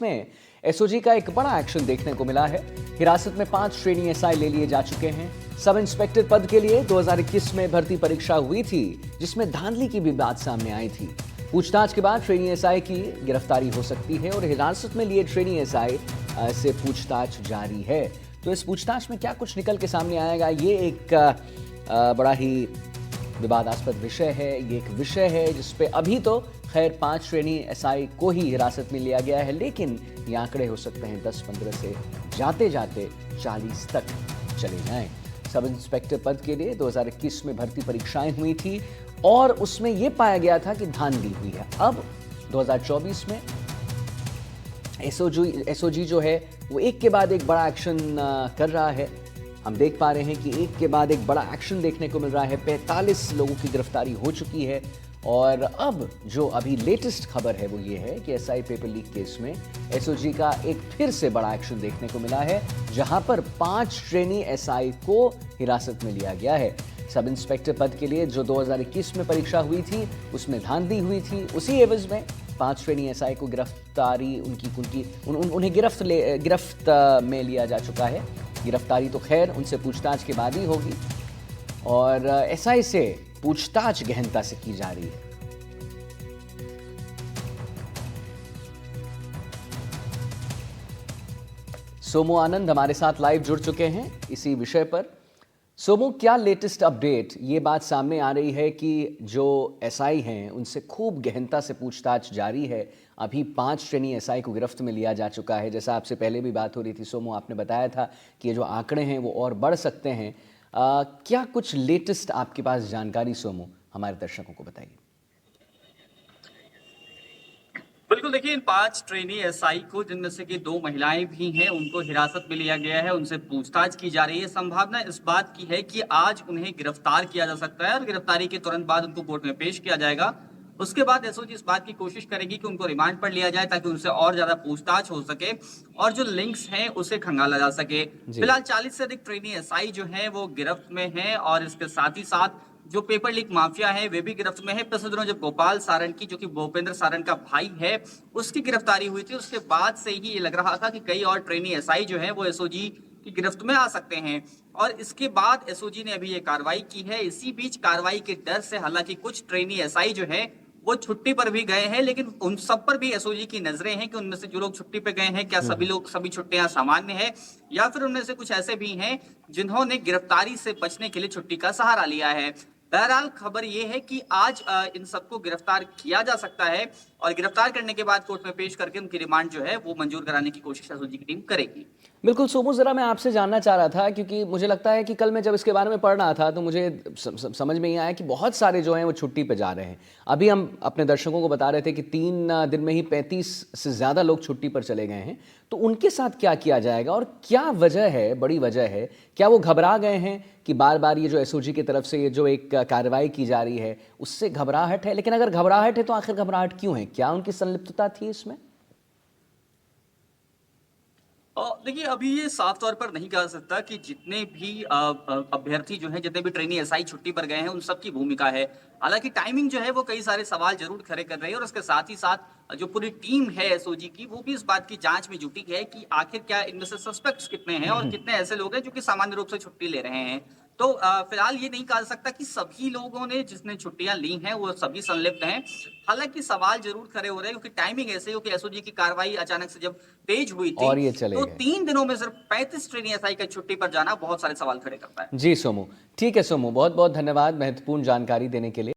में एसओजी का एक बड़ा एक्शन देखने को मिला है। हिरासत में 5 ट्रेनी एसआई ले लिए जा चुके हैं। सब इंस्पेक्टर पद के लिए 2021 में भर्ती परीक्षा हुई थी, जिसमें धांधली की भी बात सामने आई थी। पूछताछ के बाद ट्रेनी एसआई की गिरफ्तारी हो सकती है और हिरासत में लिए ट्रेनी एसआई से पूछताछ जारी है। तो इस पूछताछ में क्या कुछ निकल के सामने आएगा, ये एक बड़ा ही विवादास्पद विषय है। ये एक विषय है जिसपे अभी तो खैर 5 ट्रेनी एसआई को ही हिरासत में लिया गया है, लेकिन ये आंकड़े हो सकते हैं 10-15 से जाते जाते 40 तक चले जाएं। सब इंस्पेक्टर पद के लिए 2021 में भर्ती परीक्षाएं हुई थी और उसमें यह पाया गया था कि धांधली हुई है। अब 2024 में एसओजी जो है वो एक के बाद एक बड़ा एक्शन कर रहा है। हम देख पा रहे हैं कि एक के बाद एक बड़ा एक्शन देखने को मिल रहा है। 45 लोगों की गिरफ्तारी हो चुकी है और अब जो अभी लेटेस्ट खबर है वो ये है कि एसआई पेपर लीक केस में एसओजी का एक फिर से बड़ा एक्शन देखने को मिला है, जहां पर 5 ट्रेनी एसआई को हिरासत में लिया गया है। सब इंस्पेक्टर पद के लिए जो 2021 में परीक्षा हुई थी उसमें धांधली हुई थी, उसी एवज में 5 ट्रेनी एसआई को गिरफ्तारी उन्हें गिरफ्त में लिया जा चुका है। गिरफ्तारी तो खैर उनसे पूछताछ के बाद ही होगी और एसआई से पूछताछ गहनता से की जा रही है। सोमू आनंद हमारे साथ लाइव जुड़ चुके हैं इसी विषय पर। सोमू, क्या लेटेस्ट अपडेट? ये बात सामने आ रही है कि जो एसआई हैं उनसे खूब गहनता से पूछताछ जारी है। अभी 5 ट्रेनी एसआई को गिरफ्त में लिया जा चुका है। जैसा आपसे पहले भी बात हो रही थी सोमू, आपने बताया था कि ये जो आंकड़े हैं वो और बढ़ सकते हैं। क्या कुछ लेटेस्ट आपके पास जानकारी सोमू हमारे दर्शकों को बताइए। बिल्कुल, देखिए इन 5 ट्रेनी एसआई को, जिनमें से कि 2 महिलाएं भी हैं, उनको हिरासत में लिया गया है। उनसे पूछताछ की जा रही है। संभावना इस बात की है कि आज उन्हें गिरफ्तार किया जा सकता है और गिरफ्तारी के तुरंत बाद उनको कोर्ट में पेश किया जाएगा। उसके बाद एसओजी इस बात की कोशिश करेगी कि उनको रिमांड पर लिया जाए ताकि उनसे और ज्यादा पूछताछ हो सके और जो लिंक्स हैं उसे खंगाला जा सके। फिलहाल 40 से अधिक ट्रेनी एसआई जो हैं वो गिरफ्त में हैं और इसके साथ ही साथ जो पेपर लीक माफिया है वे भी गिरफ्त में है। पिछले दिनों जब गोपाल सारंग की, जो कि भूपेंद्र सारंग का भाई है, उसकी गिरफ्तारी हुई थी, उसके बाद से ही ये लग रहा था कि कई और ट्रेनी एसआई जो है वो एसओजी की गिरफ्त में आ सकते हैं और इसके बाद एसओजी ने अभी ये कार्रवाई की है। इसी बीच कार्रवाई के डर से हालांकि कुछ ट्रेनी एसआई जो है वो छुट्टी पर भी गए हैं, लेकिन उन सब पर भी एसओजी की नजरें हैं कि उनमें से जो लोग छुट्टी पे गए हैं, क्या सभी छुट्टियां सामान्य है या फिर उनमें से कुछ ऐसे भी हैं जिन्होंने गिरफ्तारी से बचने के लिए छुट्टी का सहारा लिया है। बहरहाल खबर यह है कि आज इन सबको गिरफ्तार किया जा सकता है और गिरफ्तार करने के बाद कोर्ट में पेश करके उनकी रिमांड जो है वो मंजूर कराने की कोशिश एसओजी की टीम करेगी। बिल्कुल सोमू, जरा मैं आपसे जानना चाह रहा था क्योंकि मुझे लगता है कि कल मैं जब इसके बारे में पढ़ रहा था तो मुझे समझ में ही आया कि बहुत सारे जो हैं वो छुट्टी पे जा रहे हैं। अभी हम अपने दर्शकों को बता रहे थे कि 3 दिन में ही 35 से ज़्यादा लोग छुट्टी पर चले गए हैं। तो उनके साथ क्या किया जाएगा और क्या वजह है, बड़ी वजह है? क्या वो घबरा गए हैं कि बार बार ये जो एसओजी की तरफ से ये जो एक कार्रवाई की जा रही है उससे घबराहट है? लेकिन अगर घबराहट है तो आखिर घबराहट क्यों है? क्या उनकी संलिप्तता थी इसमें? देखिए, अभी ये साफ तौर पर नहीं कहा सकता कि जितने भी अभ्यर्थी जो हैं, जितने भी ट्रेनी एसआई छुट्टी पर गए हैं, उन सबकी भूमिका है। हालांकि टाइमिंग जो है वो कई सारे सवाल जरूर खड़े कर रही है और उसके साथ ही साथ जो पूरी टीम है एसओजी की, वो भी इस बात की जांच में जुटी है कि आखिर क्या इनमें से सस्पेक्ट्स कितने हैं और कितने ऐसे लोग हैं जो कि सामान्य रूप से छुट्टी ले रहे हैं। तो फिलहाल ये नहीं कहा सकता कि सभी लोगों ने जिसने छुट्टियां ली हैं वो सभी संलिप्त हैं। हालांकि सवाल जरूर खड़े हो रहे हैं क्योंकि टाइमिंग ऐसे हो कि एसओजी की कार्रवाई अचानक से जब तेज हुई थी और ये चले तो गए। 3 दिनों में सिर्फ 35 ट्रेनी एसआई का छुट्टी पर जाना बहुत सारे सवाल खड़े करता है। जी सोमू, ठीक है सोमू, बहुत बहुत धन्यवाद महत्वपूर्ण जानकारी देने के लिए।